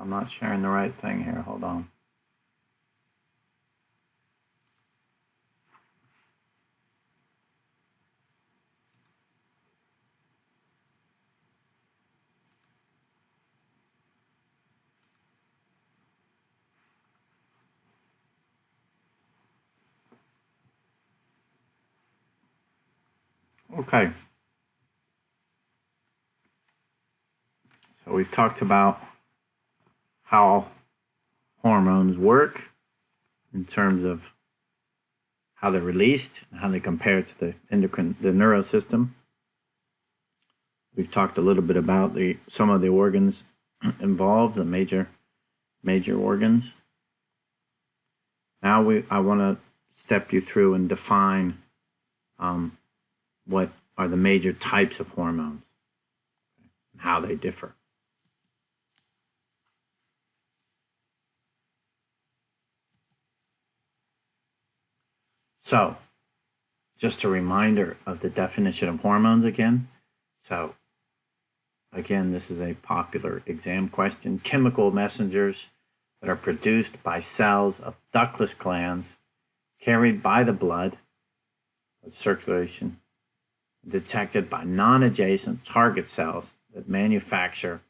I'm not sharing the right thing here. Hold on. Okay. So we've talked about how hormones work in terms of how they're released and how they compare to the neurosystem. We've talked a little bit about some of the organs involved, the major organs. Now I want to step you through and define what are the major types of hormones and how they differ. So, just a reminder of the definition of hormones again. So, again, this is a popular exam question. Chemical messengers that are produced by cells of ductless glands carried by the blood circulation, detected by non-adjacent target cells that manufacture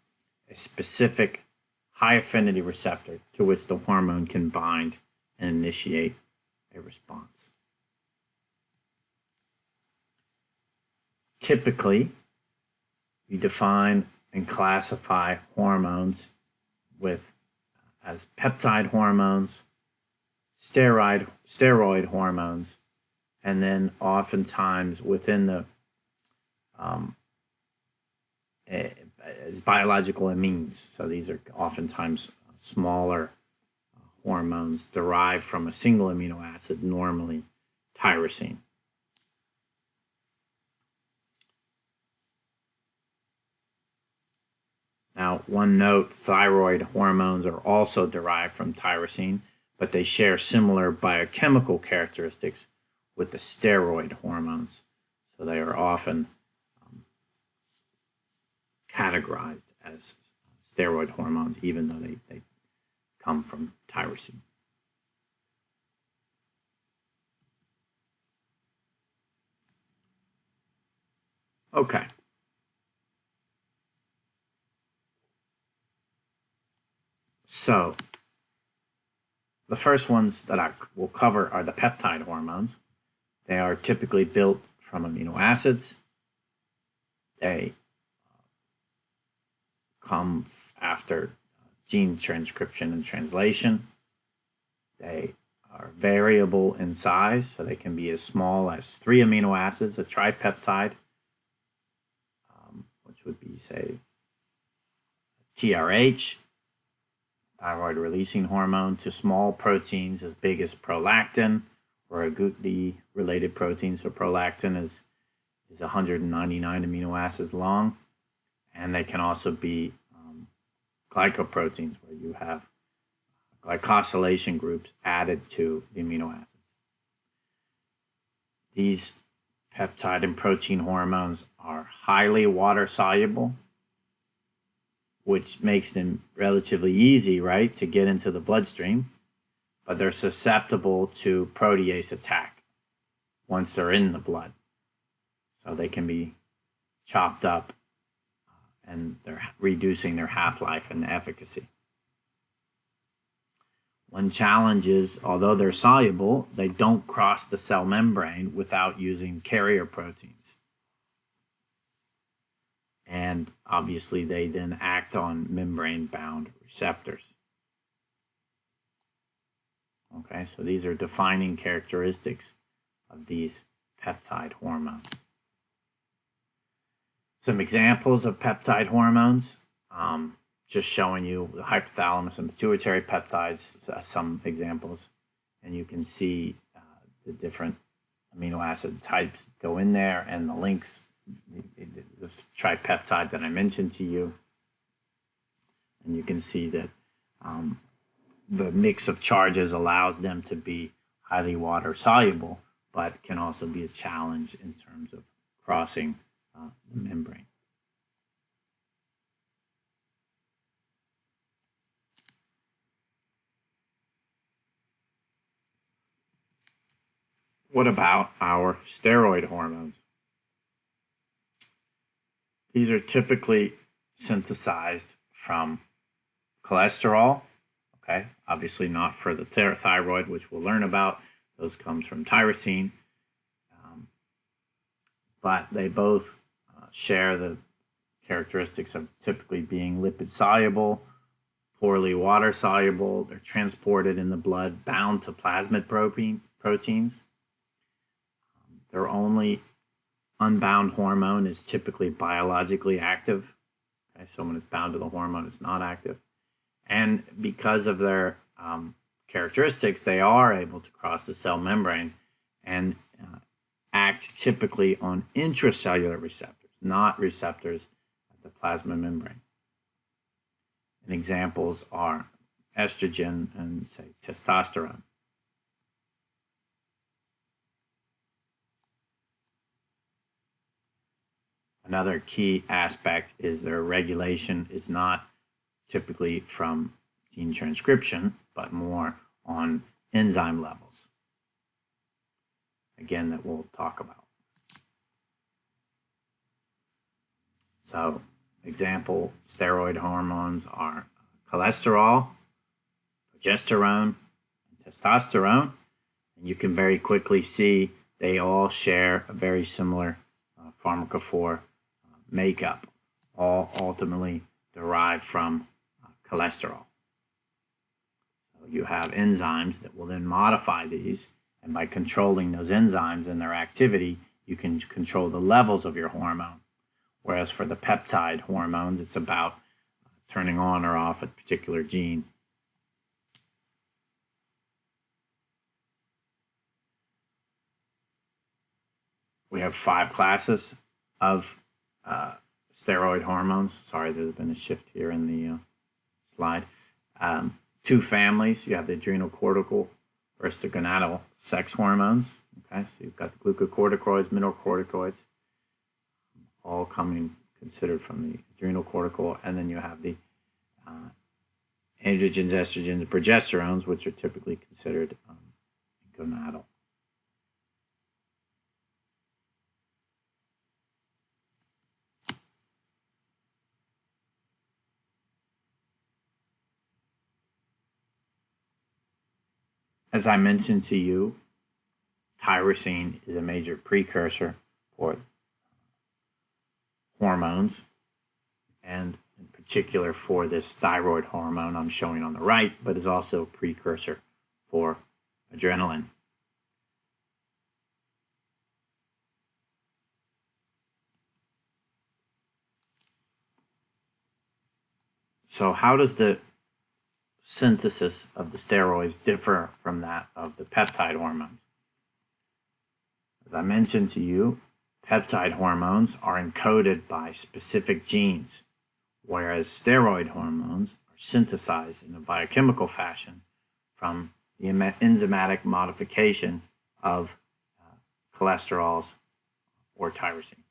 a specific high affinity receptor to which the hormone can bind and initiate a response. Typically, you define and classify hormones as peptide hormones, steroid hormones, and then oftentimes within the as biological amines. So these are oftentimes smaller hormones derived from a single amino acid, normally tyrosine. Now, one note, thyroid hormones are also derived from tyrosine, but they share similar biochemical characteristics with the steroid hormones. So they are often categorized as steroid hormones, even though they come from tyrosine. Okay. So the first ones that I will cover are the peptide hormones. They are typically built from amino acids. They come after gene transcription and translation. They are variable in size, so they can be as small as 3 amino acids, a tripeptide, which would be, say, TRH, thyroid releasing hormone, to small proteins as big as prolactin or agouti-related proteins. So prolactin is 199 amino acids long, and they can also be glycoproteins, where you have glycosylation groups added to the amino acids. These peptide and protein hormones are highly water soluble, which makes them relatively easy, right, to get into the bloodstream, but they're susceptible to protease attack once they're in the blood. So they can be chopped up and they're reducing their half-life and efficacy. One challenge is, although they're soluble, they don't cross the cell membrane without using carrier proteins. And obviously, they then act on membrane-bound receptors. Okay, so these are defining characteristics of these peptide hormones. Some examples of peptide hormones, just showing you the hypothalamus and pituitary peptides, some examples, and you can see the different amino acid types go in there and the links, the tripeptide that I mentioned to you. And you can see that the mix of charges allows them to be highly water soluble, but can also be a challenge in terms of crossing the membrane. What about our steroid hormones? These are typically synthesized from cholesterol, okay? Obviously not for the thyroid, which we'll learn about. Those comes from tyrosine. But they both share the characteristics of typically being lipid soluble, poorly water soluble. They're transported in the blood, bound to plasmid proteins. Their only unbound hormone is typically biologically active. Okay, so when it's bound to the hormone, it's not active. And because of their characteristics, they are able to cross the cell membrane and act typically on intracellular receptors, not receptors at the plasma membrane. And examples are estrogen and, say, testosterone. Another key aspect is their regulation is not typically from gene transcription, but more on enzyme levels. Again, that we'll talk about. So, example steroid hormones are cholesterol, progesterone, and testosterone. And you can very quickly see they all share a very similar pharmacophore makeup, all ultimately derived from cholesterol. So you have enzymes that will then modify these, and by controlling those enzymes and their activity, you can control the levels of your hormone. Whereas for the peptide hormones, it's about turning on or off a particular gene. We have 5 classes of steroid hormones. Sorry, there's been a shift here in the slide. 2 families. You have the adrenocortical versus the gonadal sex hormones. Okay, so you've got the glucocorticoids, mineralocorticoids, all coming considered from the adrenocortical, and then you have the androgens, estrogens, and progesterones, which are typically considered gonadal. As I mentioned to you, tyrosine is a major precursor for hormones, and in particular for this thyroid hormone I'm showing on the right, but is also a precursor for adrenaline. So how does the synthesis of the steroids differ from that of the peptide hormones? As I mentioned to you, peptide hormones are encoded by specific genes, whereas steroid hormones are synthesized in a biochemical fashion from the enzymatic modification of cholesterols or tyrosine.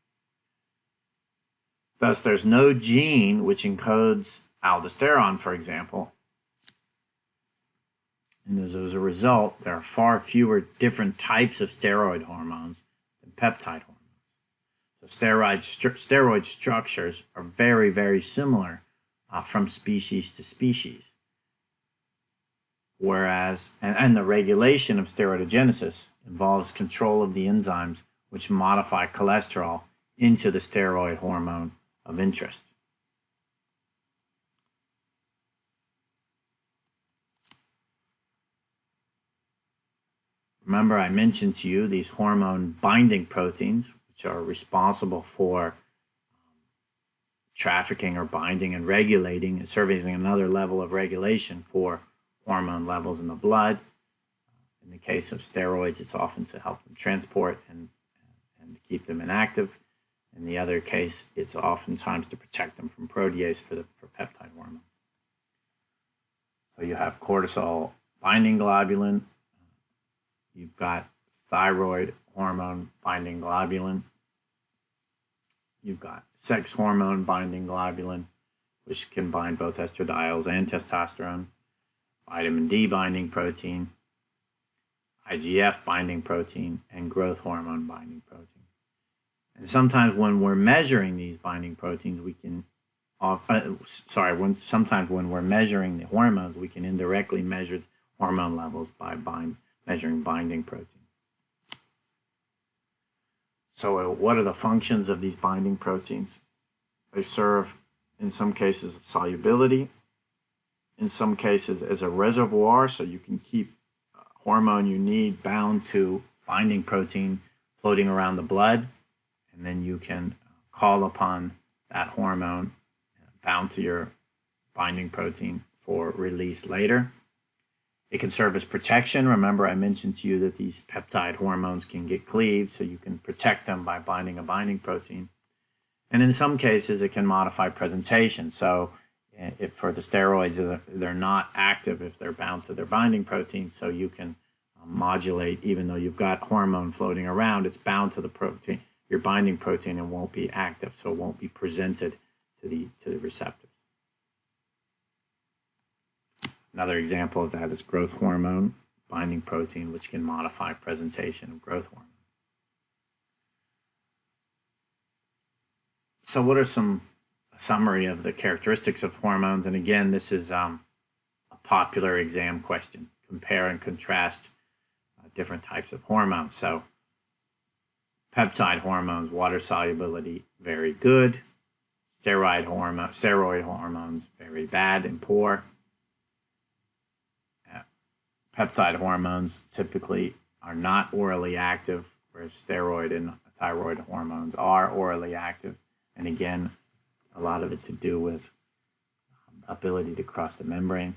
Thus, there's no gene which encodes aldosterone, for example, and as a result, there are far fewer different types of steroid hormones than peptide hormones. So steroid structures are very, very similar from species to species. Whereas, and the regulation of steroidogenesis involves control of the enzymes which modify cholesterol into the steroid hormone of interest. Remember, I mentioned to you these hormone binding proteins, which are responsible for trafficking or binding and regulating and serving as another level of regulation for hormone levels in the blood. In the case of steroids, it's often to help them transport and keep them inactive. In the other case, it's oftentimes to protect them from protease for peptide hormone. So you have cortisol binding globulin. You've got thyroid hormone binding globulin. You've got sex hormone binding globulin, which can bind both estradiols and testosterone. Vitamin D binding protein. IGF binding protein, and growth hormone binding protein. And sometimes when we're measuring these binding proteins, we can, sometimes when we're measuring the hormones, we can indirectly measure hormone levels by measuring binding proteins. So what are the functions of these binding proteins? They serve, in some cases, solubility, in some cases as a reservoir, so you can keep hormone you need bound to binding protein floating around the blood, and then you can call upon that hormone bound to your binding protein for release later. It can serve as protection. Remember, I mentioned to you that these peptide hormones can get cleaved, so you can protect them by binding a binding protein. And in some cases, it can modify presentation. So if for the steroids, they're not active if they're bound to their binding protein, so you can modulate, even though you've got hormone floating around, it's bound to the protein, your binding protein, and won't be active, so it won't be presented to the receptors. Another example of that is growth hormone binding protein, which can modify presentation of growth hormone. So what are some summary of the characteristics of hormones? And again, this is a popular exam question. Compare and contrast different types of hormones. So peptide hormones, water solubility, very good. Steroid hormones, very bad and poor. Peptide hormones typically are not orally active, whereas steroid and thyroid hormones are orally active. And again, a lot of it to do with ability to cross the membrane.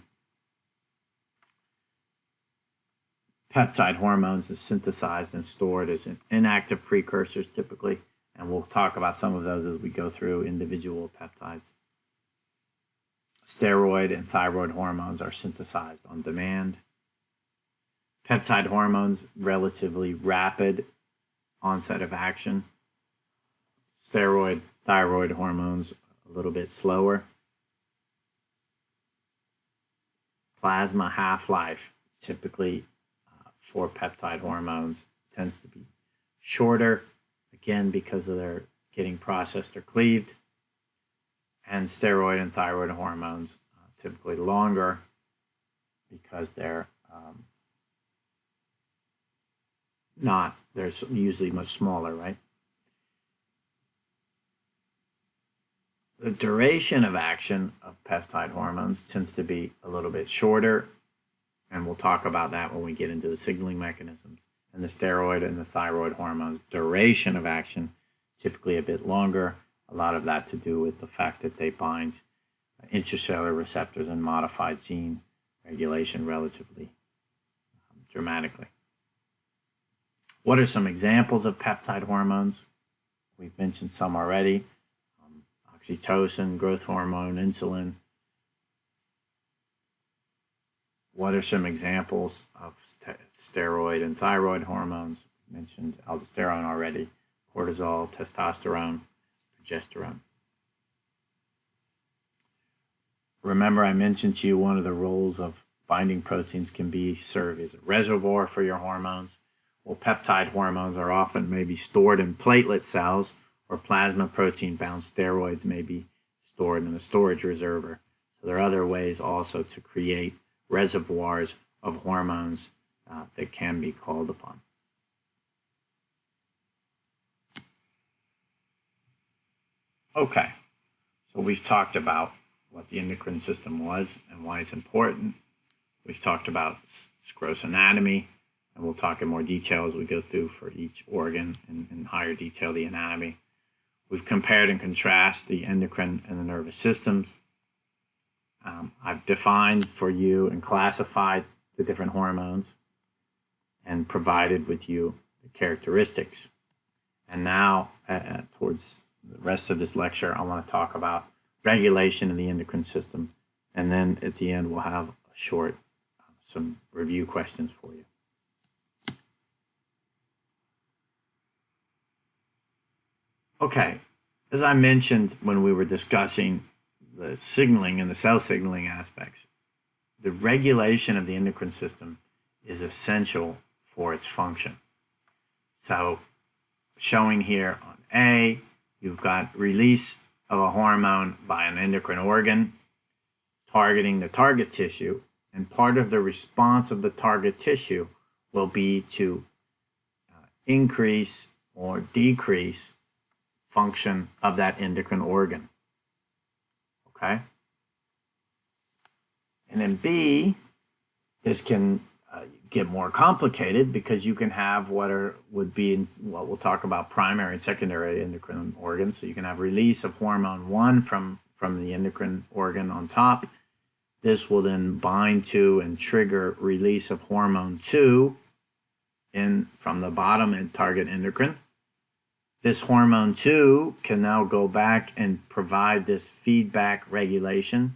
Peptide hormones is synthesized and stored as inactive precursors typically, and we'll talk about some of those as we go through individual peptides. Steroid and thyroid hormones are synthesized on demand. Peptide hormones, relatively rapid onset of action. Steroid, thyroid hormones, a little bit slower. Plasma half-life, typically for peptide hormones, tends to be shorter, again because of their getting processed or cleaved. And steroid and thyroid hormones, typically longer because they're they're usually much smaller, right? The duration of action of peptide hormones tends to be a little bit shorter, and we'll talk about that when we get into the signaling mechanisms. And the steroid and the thyroid hormones, duration of action, typically a bit longer. A lot of that to do with the fact that they bind intracellular receptors and modify gene regulation relatively dramatically. What are some examples of peptide hormones? We've mentioned some already. Oxytocin, growth hormone, insulin. What are some examples of steroid and thyroid hormones? We mentioned aldosterone already, cortisol, testosterone, progesterone. Remember, I mentioned to you one of the roles of binding proteins can be serve as a reservoir for your hormones. Well, peptide hormones are often maybe stored in platelet cells, or plasma protein-bound steroids may be stored in a storage reservoir. So there are other ways also to create reservoirs of hormones that can be called upon. Okay, so we've talked about what the endocrine system was and why it's important. We've talked about gross anatomy, and we'll talk in more detail as we go through for each organ in higher detail the anatomy. We've compared and contrasted the endocrine and the nervous systems. I've defined for you and classified the different hormones and provided with you the characteristics. And now, towards the rest of this lecture, I want to talk about regulation of the endocrine system. And then at the end, we'll have a short, some review questions for you. Okay, as I mentioned when we were discussing the signaling and the cell signaling aspects, the regulation of the endocrine system is essential for its function. So showing here on A, you've got release of a hormone by an endocrine organ targeting the target tissue, and part of the response of the target tissue will be to increase or decrease function of that endocrine organ. Okay? And then B, this can get more complicated because you can have what would be what we'll talk about primary and secondary endocrine organs. So you can have release of hormone 1 from the endocrine organ on top. This will then bind to and trigger release of hormone 2 from the bottom and target endocrine. This hormone 2 can now go back and provide this feedback regulation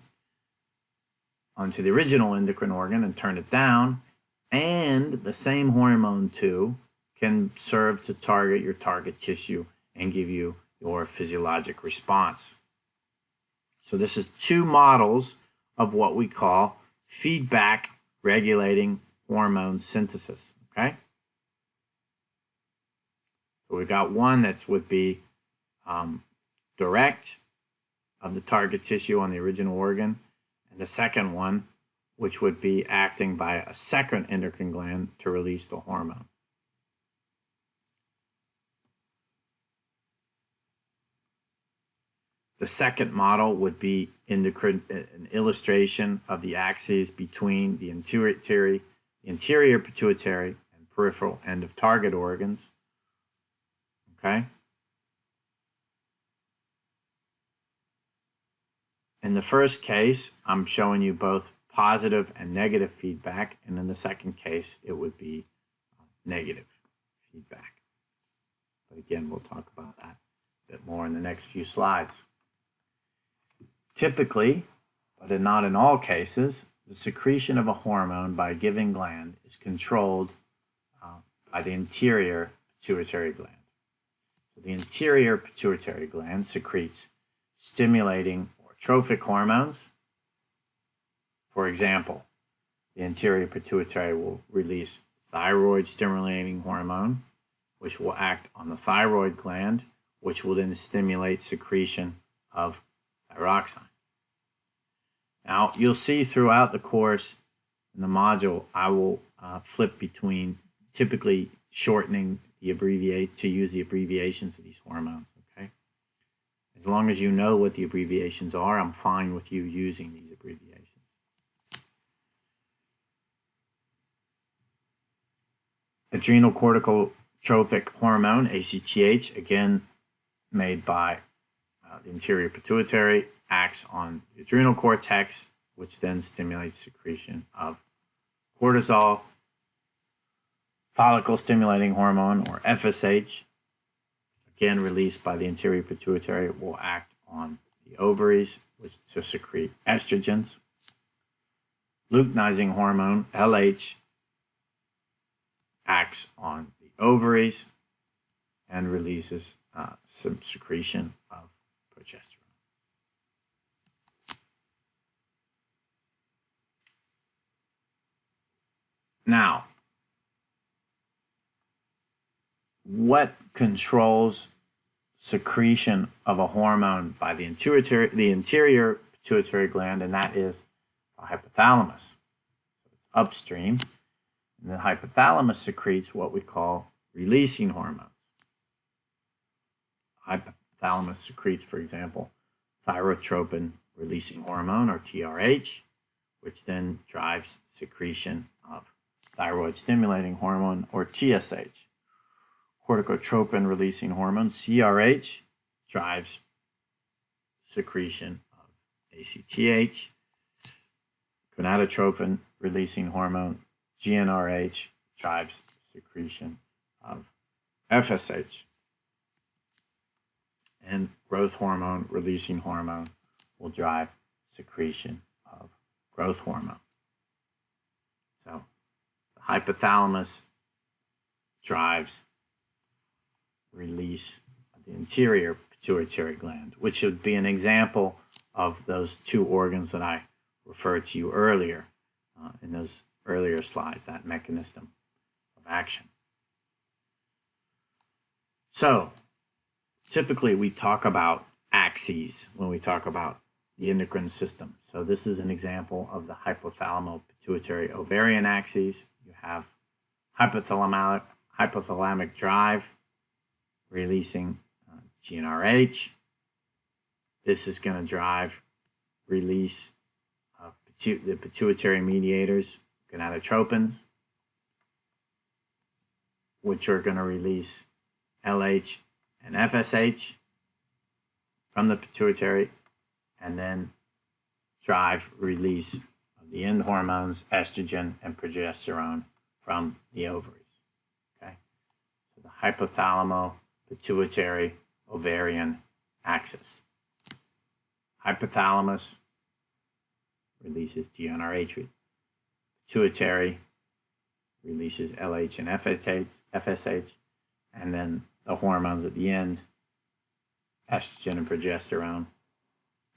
onto the original endocrine organ and turn it down. And the same hormone 2 can serve to target your target tissue and give you your physiologic response. So this is 2 models of what we call feedback regulating hormone synthesis. Okay? So we've got one that would be direct of the target tissue on the original organ, and the second one, which would be acting by a second endocrine gland to release the hormone. The second model would be an illustration of the axes between the interior pituitary and peripheral end of target organs. Okay? In the first case, I'm showing you both positive and negative feedback, and in the second case, it would be negative feedback. But again, we'll talk about that a bit more in the next few slides. Typically, but not in all cases, the secretion of a hormone by a given gland is controlled by the interior pituitary gland. So the interior pituitary gland secretes stimulating or trophic hormones. For example, the interior pituitary will release thyroid stimulating hormone, which will act on the thyroid gland, which will then stimulate secretion of thyroxine. Now, you'll see throughout the course in the module, I will flip between typically shortening to use the abbreviations of these hormones, okay? As long as you know what the abbreviations are, I'm fine with you using these abbreviations. Adrenocorticotropic hormone, ACTH, again made by the interior pituitary, acts on the adrenal cortex, which then stimulates secretion of cortisol. Follicle stimulating hormone, or FSH, again released by the interior pituitary, will act on the ovaries, which to secrete estrogens. Luteinizing hormone, LH, acts on the ovaries and releases some secretion of progesterone. Now, what controls secretion of a hormone by the interior pituitary gland, and that is the hypothalamus. So it's upstream, and the hypothalamus secretes what we call releasing hormones. Hypothalamus secretes, for example, thyrotropin releasing hormone, or TRH, which then drives secretion of thyroid stimulating hormone, or TSH. Corticotropin releasing hormone, CRH, drives secretion of ACTH. Gonadotropin releasing hormone, GnRH, drives secretion of FSH. And growth hormone releasing hormone will drive secretion of growth hormone. So the hypothalamus drives release of the interior pituitary gland, which would be an example of those 2 organs that I referred to you earlier in those earlier slides, that mechanism of action. So typically we talk about axes when we talk about the endocrine system. So this is an example of the hypothalamo-pituitary-ovarian axis. You have hypothalamic drive releasing GnRH. This is going to drive release of the pituitary mediators, gonadotropins, which are going to release LH and FSH from the pituitary, and then drive release of the end hormones, estrogen and progesterone, from the ovaries. Okay, so the hypothalamo-pituitary-ovarian axis. Hypothalamus releases GnRH, pituitary releases LH and FSH, and then the hormones at the end, estrogen and progesterone,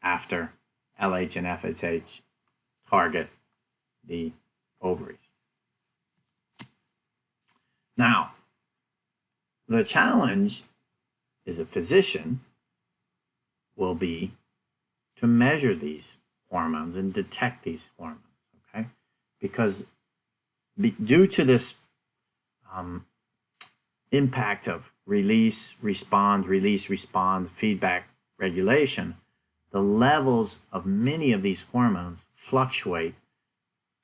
after LH and FSH target the ovaries. Now, the challenge as a physician will be to measure these hormones and detect these hormones, okay? Because due to this impact of release, respond, feedback, regulation, the levels of many of these hormones fluctuate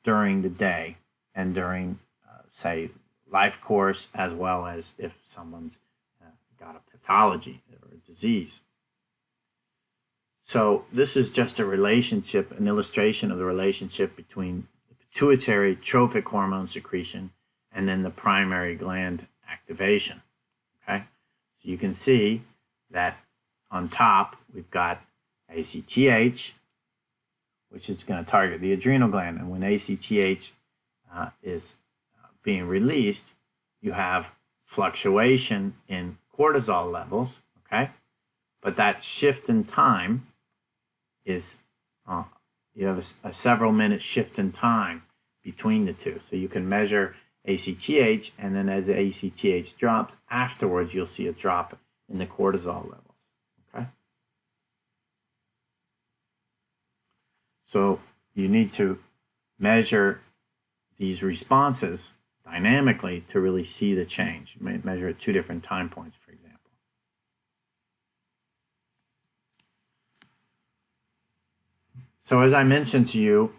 during the day and during, say, life course, as well as if someone's got a pathology or a disease. So this is just a relationship, an illustration of the relationship between the pituitary trophic hormone secretion and then the primary gland activation. Okay, so you can see that on top we've got ACTH, which is going to target the adrenal gland, and when ACTH is being released, you have fluctuation in cortisol levels. Okay, but that shift in time is you have a several minute shift in time between the two, so you can measure ACTH, and then as the ACTH drops, afterwards you'll see a drop in the cortisol levels. Okay, so you need to measure these responses dynamically to really see the change. You may measure at 2 different time points, for example. So as I mentioned to you,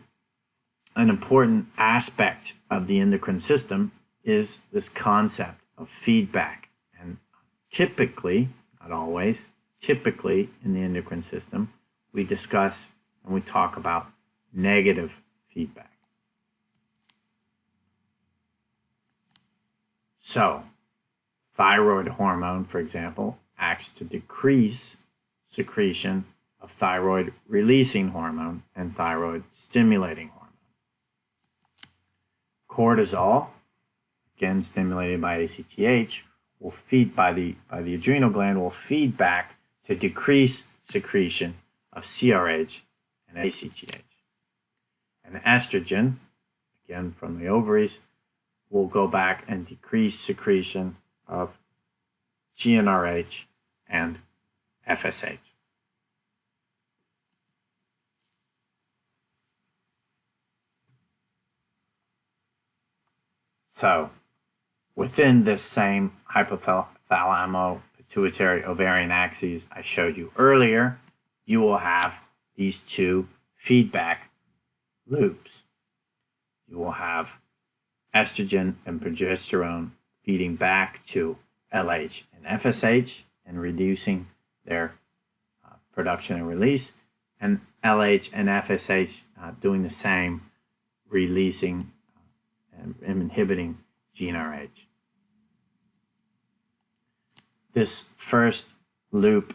an important aspect of the endocrine system is this concept of feedback. And typically, not always, typically in the endocrine system, we discuss and we talk about negative feedback. So, thyroid hormone, for example, acts to decrease secretion of thyroid releasing hormone and thyroid stimulating hormone. Cortisol, again stimulated by ACTH, will feed by the adrenal gland, will feed back to decrease secretion of CRH and ACTH. And estrogen, again from the ovaries, will go back and decrease secretion of GnRH and FSH. So, within this same hypothalamo-pituitary-ovarian axis I showed you earlier, you will have these 2 feedback loops. You will have estrogen and progesterone feeding back to LH and FSH and reducing their production and release, and LH and FSH doing the same, releasing and inhibiting GnRH. This first loop,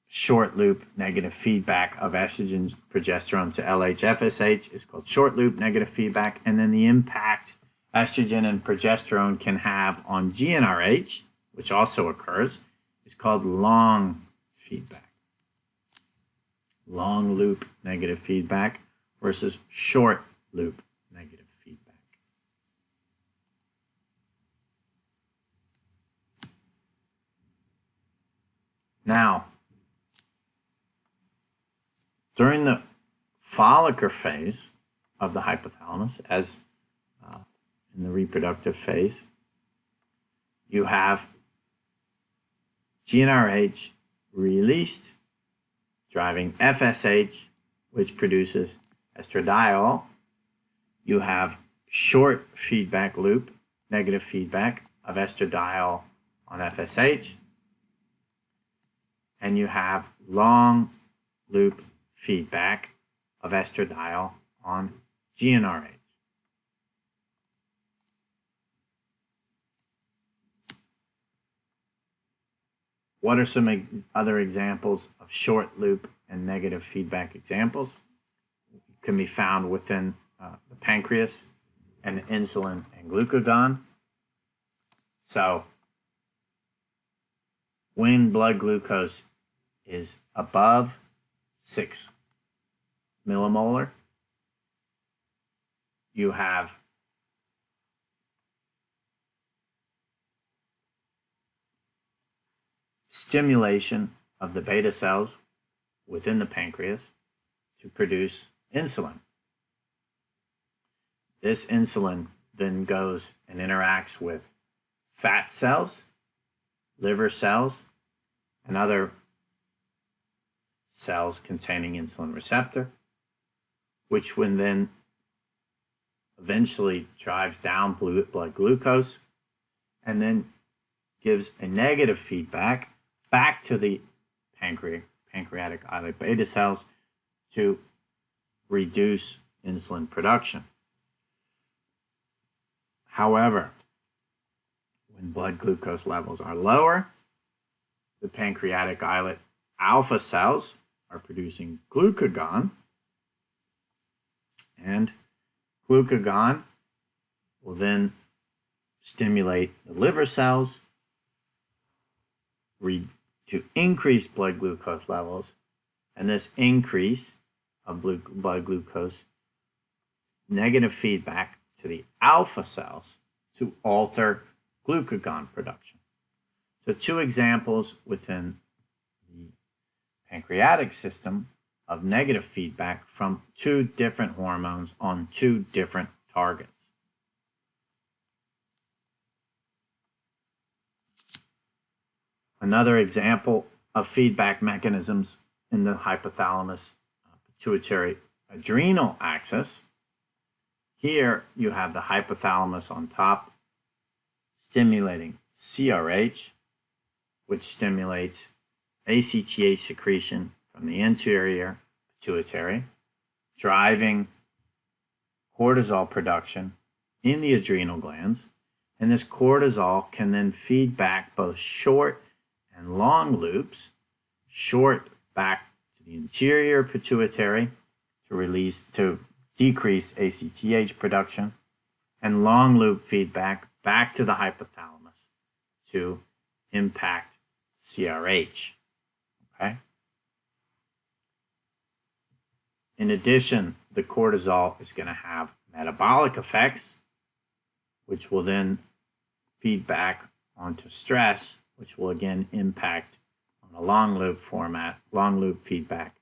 short loop negative feedback of estrogen, progesterone to LH, FSH is called short loop negative feedback, and then the impact estrogen and progesterone can have on GnRH, which also occurs, is called long feedback. Long loop negative feedback versus short loop negative feedback. Now, during the follicle phase of the hypothalamus, as in the reproductive phase, you have GnRH released, driving FSH, which produces estradiol. You have short feedback loop, negative feedback of estradiol on FSH, and you have long loop feedback of estradiol on GnRH. What are some other examples of short loop and negative feedback examples? It can be found within the pancreas and insulin and glucagon. So when blood glucose is above 6 millimolar, you have stimulation of the beta cells within the pancreas to produce insulin. This insulin then goes and interacts with fat cells, liver cells, and other cells containing insulin receptor, which when then eventually drives down blood glucose and then gives a negative feedback back to the pancreatic islet beta cells to reduce insulin production. However, when blood glucose levels are lower, the pancreatic islet alpha cells are producing glucagon, and glucagon will then stimulate the liver cells to increase blood glucose levels, and this increase of blood glucose negative feedback to the alpha cells to alter glucagon production. So two examples within the pancreatic system of negative feedback from two different hormones on two different targets. Another example of feedback mechanisms in the hypothalamus pituitary adrenal axis. Here you have the hypothalamus on top stimulating CRH, which stimulates ACTH secretion from the anterior pituitary, driving cortisol production in the adrenal glands. And this cortisol can then feed back both short and long loops, short back to the interior pituitary to decrease ACTH production, and long loop feedback back to the hypothalamus to impact CRH. Okay? In addition, the cortisol is going to have metabolic effects, which will then feed back onto stress, which will again impact on a long loop feedback,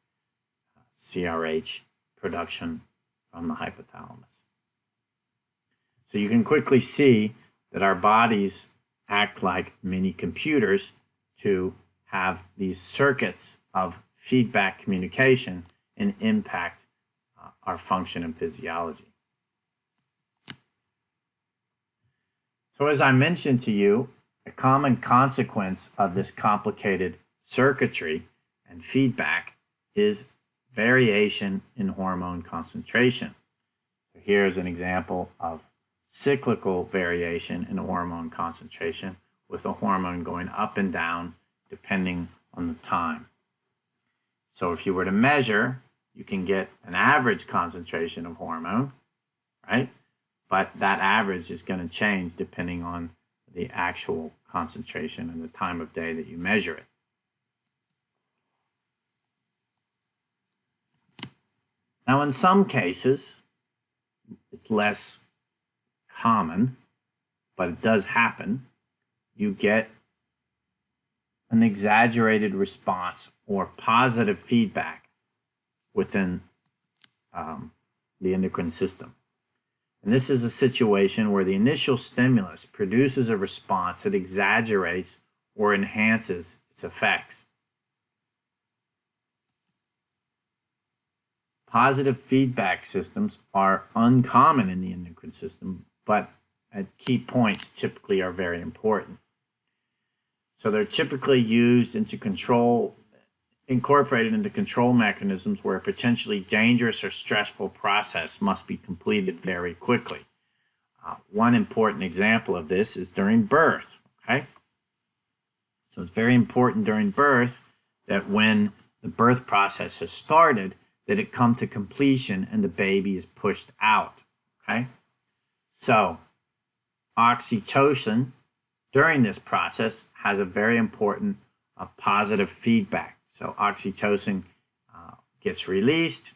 CRH production from the hypothalamus. So you can quickly see that our bodies act like mini computers to have these circuits of feedback communication and impact our function and physiology. So as I mentioned to you, a common consequence of this complicated circuitry and feedback is variation in hormone concentration. So here's an example of cyclical variation in hormone concentration with a hormone going up and down depending on the time. So if you were to measure, you can get an average concentration of hormone, right? But that average is going to change depending on the actual concentration and the time of day that you measure it. Now, in some cases, it's less common, but it does happen. You get an exaggerated response or positive feedback within the endocrine system. And this is a situation where the initial stimulus produces a response that exaggerates or enhances its effects. Positive feedback systems are uncommon in the endocrine system, but at key points typically are very important. So they're typically used incorporated into control mechanisms where a potentially dangerous or stressful process must be completed very quickly. One important example of this is during birth, okay? So it's very important during birth that when the birth process has started, that it come to completion and the baby is pushed out, okay? So oxytocin during this process has a very important positive feedback. So oxytocin gets released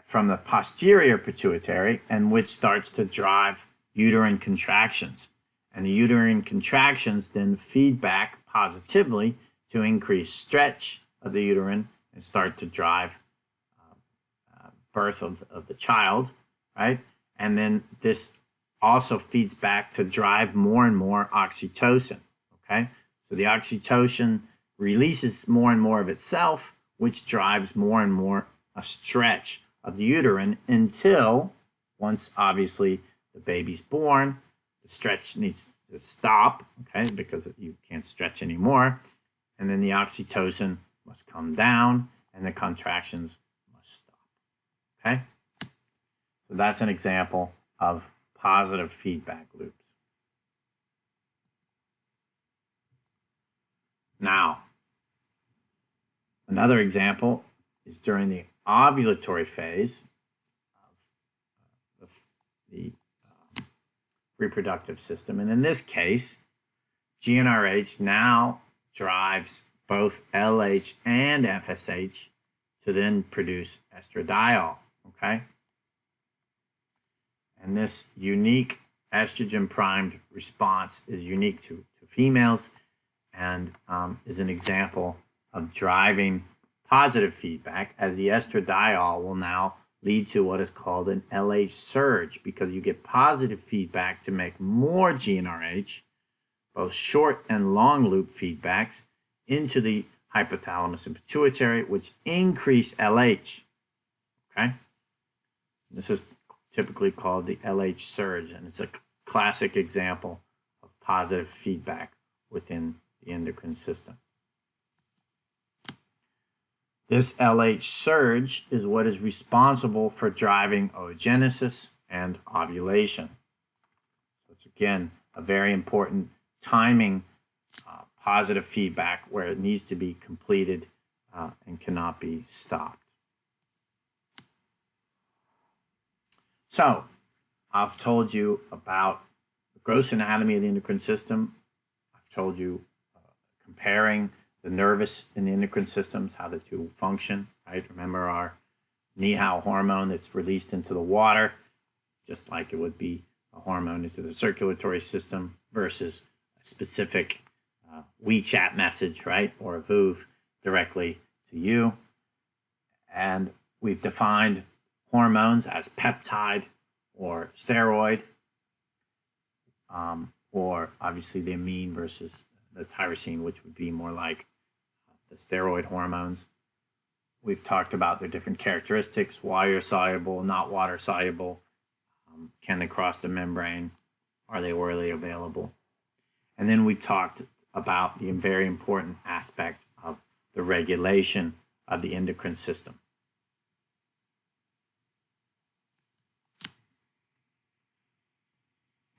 from the posterior pituitary, and which starts to drive uterine contractions. And the uterine contractions then feedback positively to increase stretch of the uterine and start to drive birth of the child, right? And then this also feeds back to drive more and more oxytocin, okay? So the oxytocin releases more and more of itself, which drives more and more a stretch of the uterine until, once obviously the baby's born, the stretch needs to stop, okay, because you can't stretch anymore. And then the oxytocin must come down and the contractions must stop, okay? So that's an example of positive feedback loops. Now, another example is during the ovulatory phase of the reproductive system. And in this case, GnRH now drives both LH and FSH to then produce estradiol, okay? And this unique estrogen-primed response is unique to females and is an example of driving positive feedback, as the estradiol will now lead to what is called an LH surge, because you get positive feedback to make more GnRH, both short and long loop feedbacks, into the hypothalamus and pituitary, which increase LH, okay? This is typically called the LH surge, and it's a classic example of positive feedback within the endocrine system. This LH surge is what is responsible for driving oogenesis and ovulation. So it's again a very important timing positive feedback where it needs to be completed and cannot be stopped. So I've told you about the gross anatomy of the endocrine system. I've told you comparing the nervous and the endocrine systems, how the two function, right? Remember our NEHAL hormone that's released into the water, just like it would be a hormone into the circulatory system versus a specific WeChat message, right? Or a VOOV directly to you. And we've defined hormones as peptide or steroid, or obviously the amine versus the tyrosine, which would be more like the steroid hormones. We've talked about their different characteristics: water soluble, not water soluble. Can they cross the membrane? Are they orally available? And then we've talked about the very important aspect of the regulation of the endocrine system.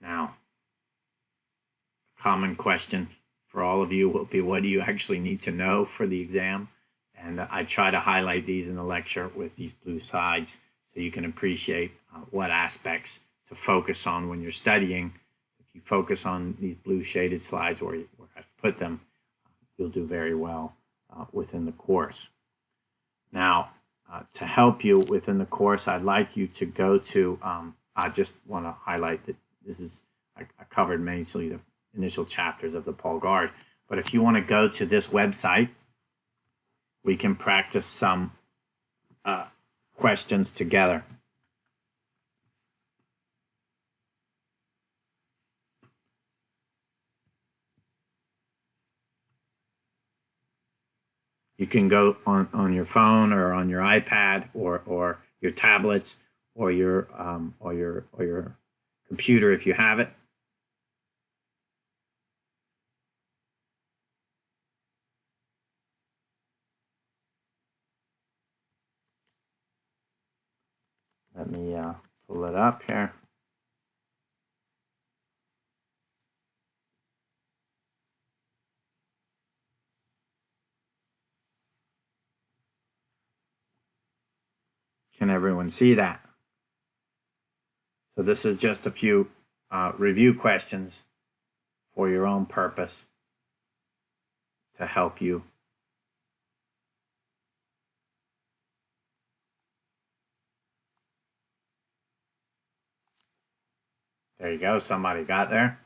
Now, a common question for all of you will be, what do you actually need to know for the exam? And I try to highlight these in the lecture with these blue sides so you can appreciate what aspects to focus on when you're studying. If you focus on these blue shaded slides where I've put them, you'll do very well within the course. Now, to help you within the course, I'd like you to go to, I just want to highlight that this is, I covered mainly initial chapters of the Paul Guard. But if you want to go to this website, we can practice some questions together. You can go on your phone or on your iPad or your tablets or your computer if you have it. Let me pull it up here. Can everyone see that? So this is just a few review questions for your own purpose to help you. There you go. Somebody got there.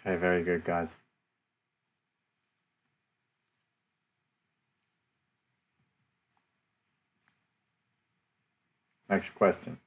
Okay, very good, guys. Next question.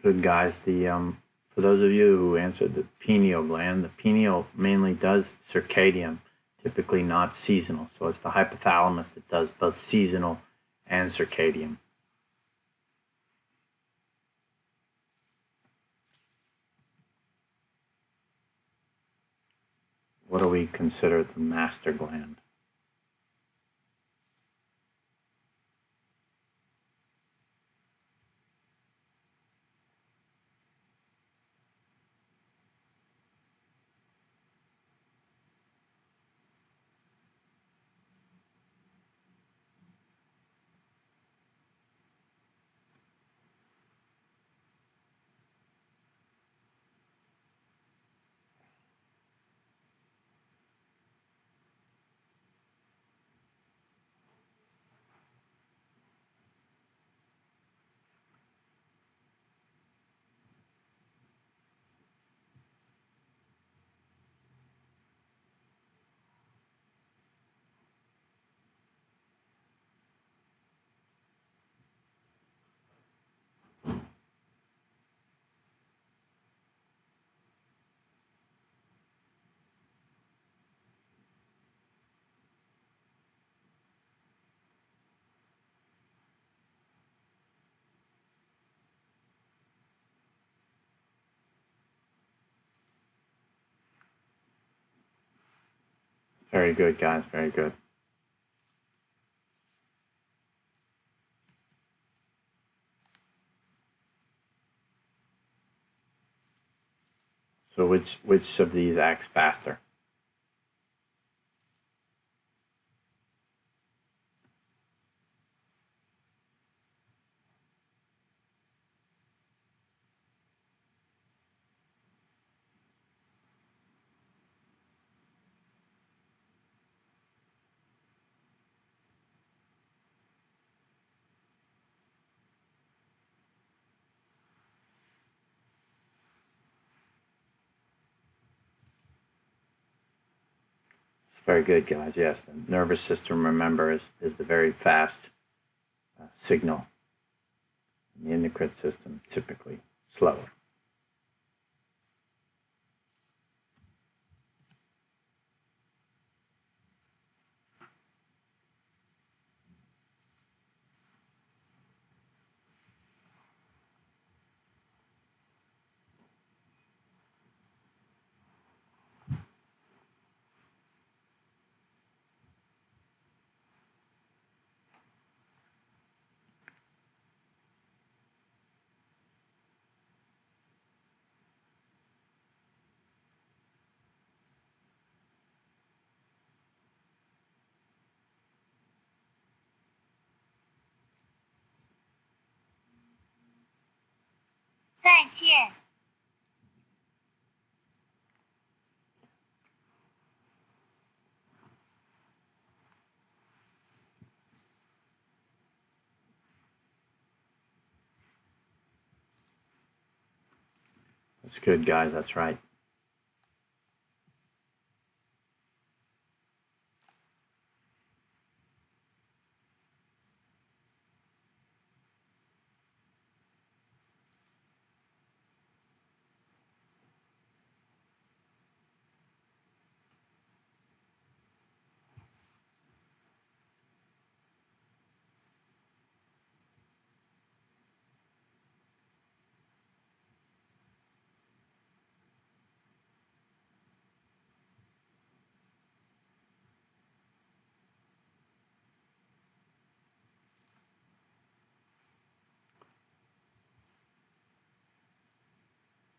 Good, guys. For those of you who answered the pineal gland, the pineal mainly does circadian, typically not seasonal. So it's the hypothalamus that does both seasonal and circadian. What do we consider the master gland? Very good, guys. Very good. So which of these acts faster? It's very good, guys. Yes, the nervous system, remember, is the very fast signal. The endocrine system typically slower. 再见。That's good, guys. That's right.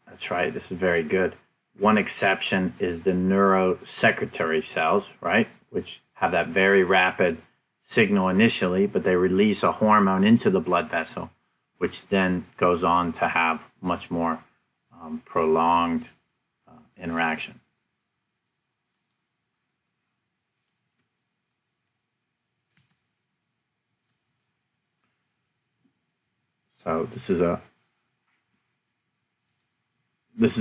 That's right. This is very good. One exception is the neurosecretory cells, right? Which have that very rapid signal initially, but they release a hormone into the blood vessel, which then goes on to have much more prolonged interaction. So this is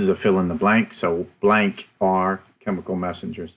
a fill in the blank. So blank are chemical messengers.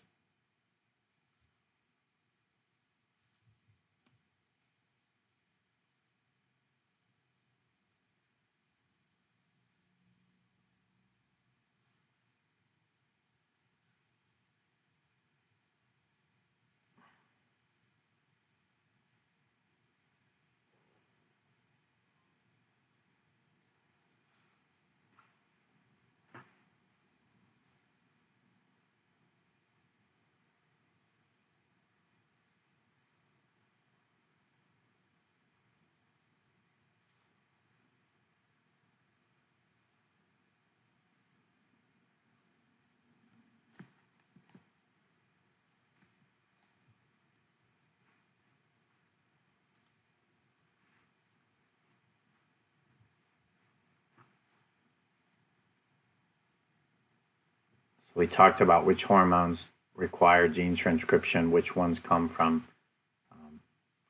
So we talked about which hormones require gene transcription, which ones come from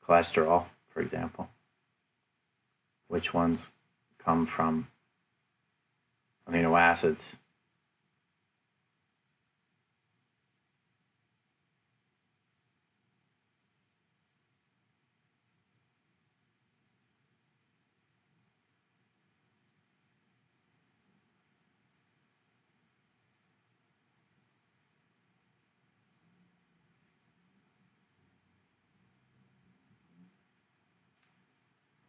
cholesterol, for example, which ones come from amino acids.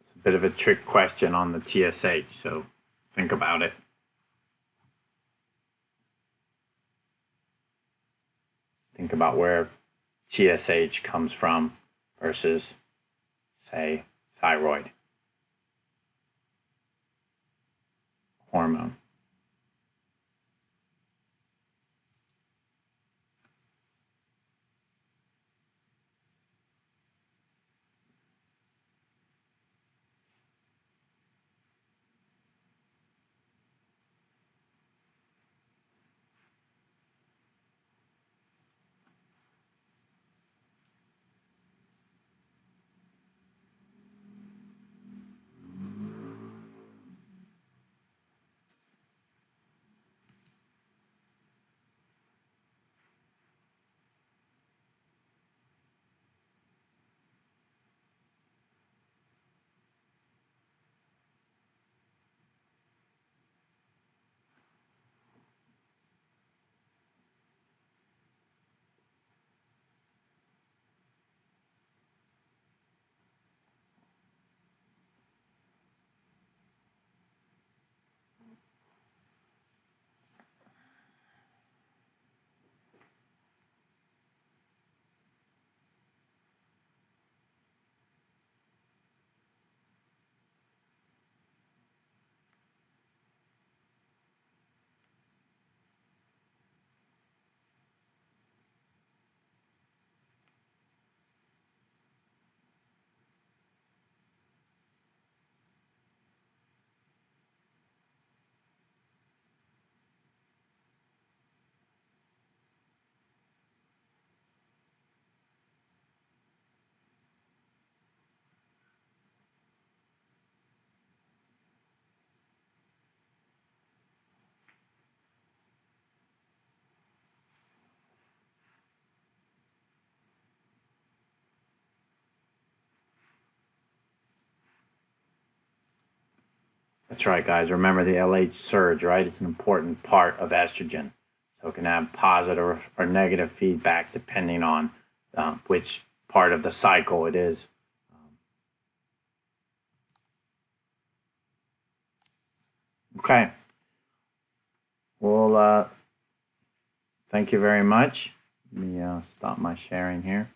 It's a bit of a trick question on the TSH, so think about it. Think about where TSH comes from versus, say, thyroid hormone. That's right, guys. Remember the LH surge, right? It's an important part of estrogen. So it can have positive or negative feedback depending on which part of the cycle it is. Okay. Well, thank you very much. Let me stop my sharing here.